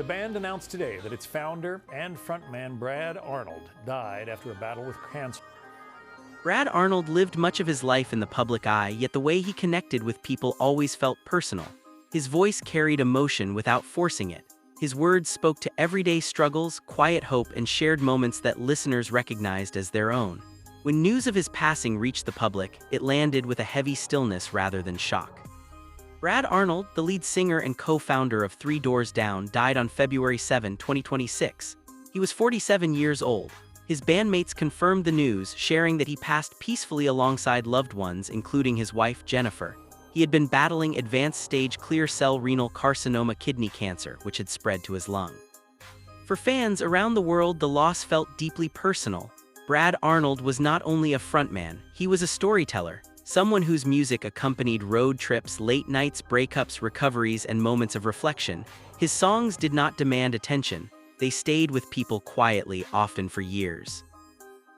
The band announced today that its founder and frontman Brad Arnold died after a battle with cancer. Brad Arnold lived much of his life in the public eye, yet the way he connected with people always felt personal. His voice carried emotion without forcing it. His words spoke to everyday struggles, quiet hope, and shared moments that listeners recognized as their own. When news of his passing reached the public, it landed with a heavy stillness rather than shock. Brad Arnold, the lead singer and co-founder of Three Doors Down, died on February 7, 2026. He was 47 years old. His bandmates confirmed the news, sharing that he passed peacefully alongside loved ones, including his wife, Jennifer. He had been battling advanced stage clear cell renal carcinoma kidney cancer, which had spread to his lung. For fans around the world, the loss felt deeply personal. Brad Arnold was not only a frontman, he was a storyteller, someone whose music accompanied road trips, late nights, breakups, recoveries, and moments of reflection. His songs did not demand attention. They stayed with people quietly, often for years.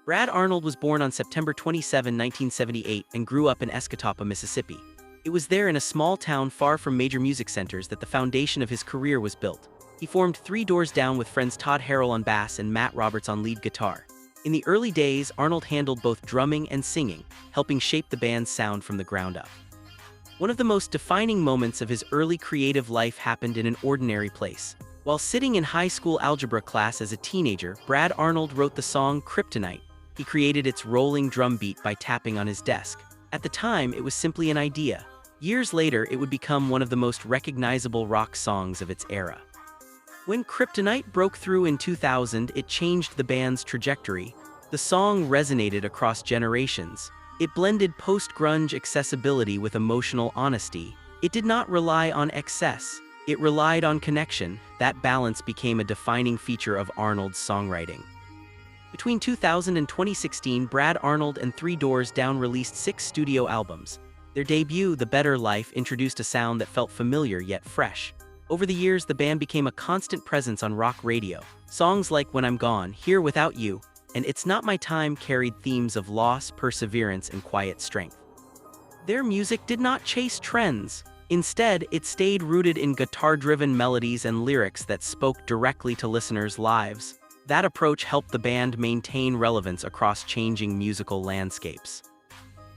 Brad Arnold was born on September 27, 1978, and grew up in Escatawpa, Mississippi. It was there, in a small town far from major music centers, that the foundation of his career was built. He formed Three Doors Down with friends Todd Harrell on bass and Matt Roberts on lead guitar. In the early days, Arnold handled both drumming and singing, helping shape the band's sound from the ground up. One of the most defining moments of his early creative life happened in an ordinary place. While sitting in high school algebra class as a teenager, Brad Arnold wrote the song Kryptonite. He created its rolling drum beat by tapping on his desk. At the time, it was simply an idea. Years later, it would become one of the most recognizable rock songs of its era. When Kryptonite broke through in 2000, it changed the band's trajectory. The song resonated across generations. It blended post-grunge accessibility with emotional honesty. It did not rely on excess. It relied on connection. That balance became a defining feature of Arnold's songwriting. Between 2000 and 2016, Brad Arnold and Three Doors Down released 6 studio albums. Their debut, The Better Life, introduced a sound that felt familiar yet fresh. Over the years, the band became a constant presence on rock radio. Songs like When I'm Gone, Here Without You, and It's Not My Time carried themes of loss, perseverance, and quiet strength. Their music did not chase trends. Instead, it stayed rooted in guitar-driven melodies and lyrics that spoke directly to listeners' lives. That approach helped the band maintain relevance across changing musical landscapes.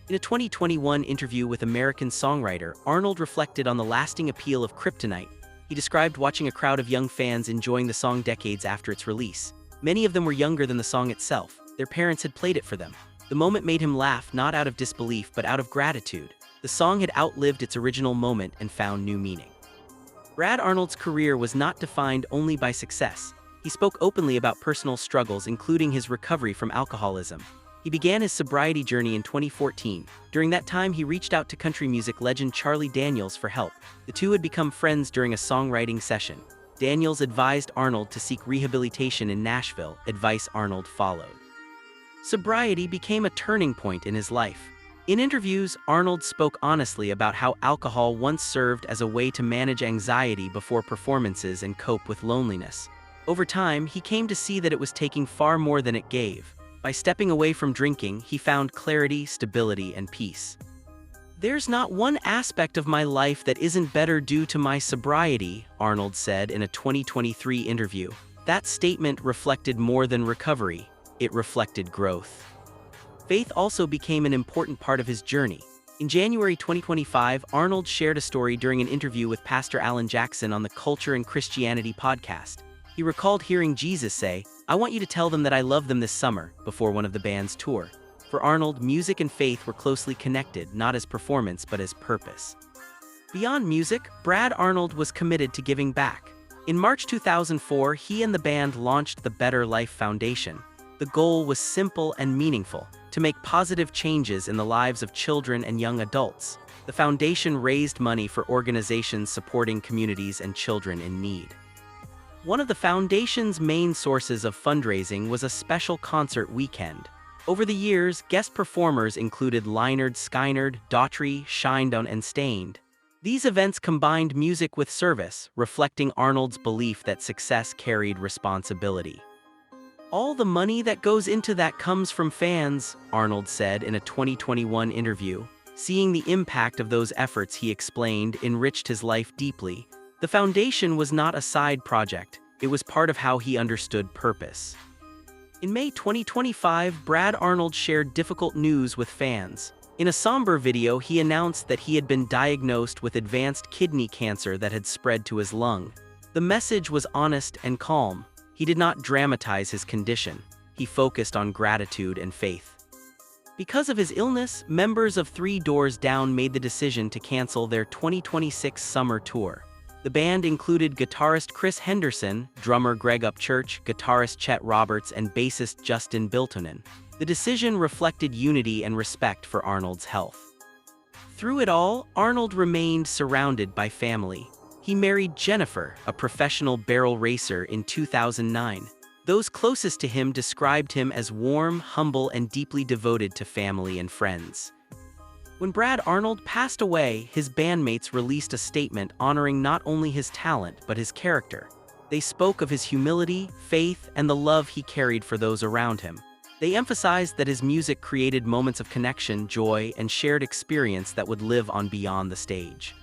In a 2021 interview with American songwriter, Arnold reflected on the lasting appeal of Kryptonite. He described watching a crowd of young fans enjoying the song decades after its release. Many of them were younger than the song itself. Their parents had played it for them. The moment made him laugh, not out of disbelief, but out of gratitude. The song had outlived its original moment and found new meaning. Brad Arnold's career was not defined only by success. He spoke openly about personal struggles, including his recovery from alcoholism. He began his sobriety journey in 2014. During that time, he reached out to country music legend Charlie Daniels for help. The two had become friends during a songwriting session. Daniels advised Arnold to seek rehabilitation in Nashville, advice Arnold followed. Sobriety became a turning point in his life. In interviews, Arnold spoke honestly about how alcohol once served as a way to manage anxiety before performances and cope with loneliness. Over time, he came to see that it was taking far more than it gave. By stepping away from drinking, he found clarity, stability, and peace. "There's not one aspect of my life that isn't better due to my sobriety," Arnold said in a 2023 interview. That statement reflected more than recovery. It reflected growth. Faith also became an important part of his journey. In January 2025, Arnold shared a story during an interview with Pastor Alan Jackson on the Culture and Christianity podcast. He recalled hearing Jesus say, "I want you to tell them that I love them this summer," before one of the band's tour. For Arnold, music and faith were closely connected, not as performance but as purpose. Beyond music, Brad Arnold was committed to giving back. In March 2004, he and the band launched the Better Life Foundation. The goal was simple and meaningful: to make positive changes in the lives of children and young adults. The foundation raised money for organizations supporting communities and children in need. One of the foundation's main sources of fundraising was a special concert weekend. Over the years, guest performers included Lynyrd Skynyrd, Daughtry, Shinedown, and Stained. These events combined music with service, reflecting Arnold's belief that success carried responsibility. "All the money that goes into that comes from fans," Arnold said in a 2021 interview. Seeing the impact of those efforts, he explained, enriched his life deeply. The The foundation was not a side project, it was part of how he understood purpose. In May 2025, Brad Arnold shared difficult news with fans. In a somber video, he announced that he had been diagnosed with advanced kidney cancer that had spread to his lung. The message was honest and calm. He did not dramatize his condition. He focused on gratitude and faith. Because of his illness, members of Three Doors Down made the decision to cancel their 2026 summer tour. The band included guitarist Chris Henderson, drummer Greg Upchurch, guitarist Chet Roberts, and bassist Justin Biltonen. The decision reflected unity and respect for Arnold's health. Through it all, Arnold remained surrounded by family. He married Jennifer, a professional barrel racer, in 2009. Those closest to him described him as warm, humble, and deeply devoted to family and friends. When Brad Arnold passed away, his bandmates released a statement honoring not only his talent but his character. They spoke of his humility, faith, and the love he carried for those around him. They emphasized that his music created moments of connection, joy, and shared experience that would live on beyond the stage.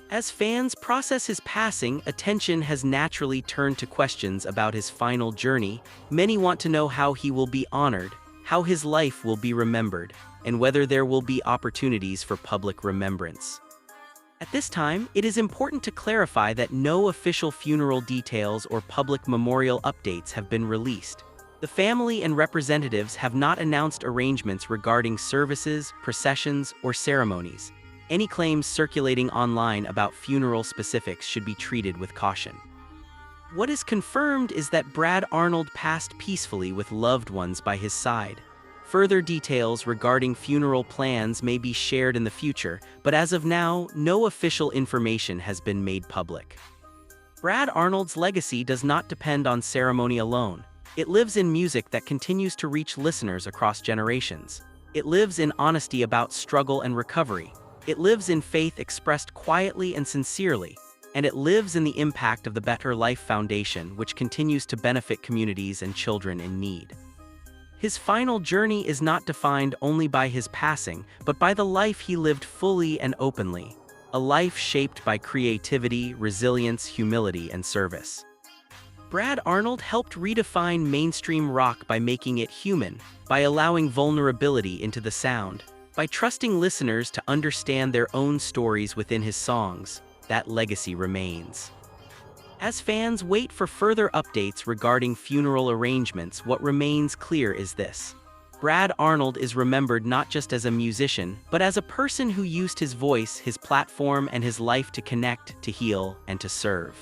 As fans process his passing, attention has naturally turned to questions about his final journey. Many want to know how he will be honored, how his life will be remembered, and whether there will be opportunities for public remembrance. At this time, it is important to clarify that no official funeral details or public memorial updates have been released. The family and representatives have not announced arrangements regarding services, processions, or ceremonies. Any claims circulating online about funeral specifics should be treated with caution. What is confirmed is that Brad Arnold passed peacefully with loved ones by his side. Further details regarding funeral plans may be shared in the future, but as of now, no official information has been made public. Brad Arnold's legacy does not depend on ceremony alone. It lives in music that continues to reach listeners across generations. It lives in honesty about struggle and recovery. It lives in faith expressed quietly and sincerely. And it lives in the impact of the Better Life Foundation, which continues to benefit communities and children in need. His final journey is not defined only by his passing, but by the life he lived fully and openly. A life shaped by creativity, resilience, humility, and service. Brad Arnold helped redefine mainstream rock by making it human, by allowing vulnerability into the sound, by trusting listeners to understand their own stories within his songs. That legacy remains. As fans wait for further updates regarding funeral arrangements, what remains clear is this: Brad Arnold is remembered not just as a musician, but as a person who used his voice, his platform, and his life to connect, to heal, and to serve.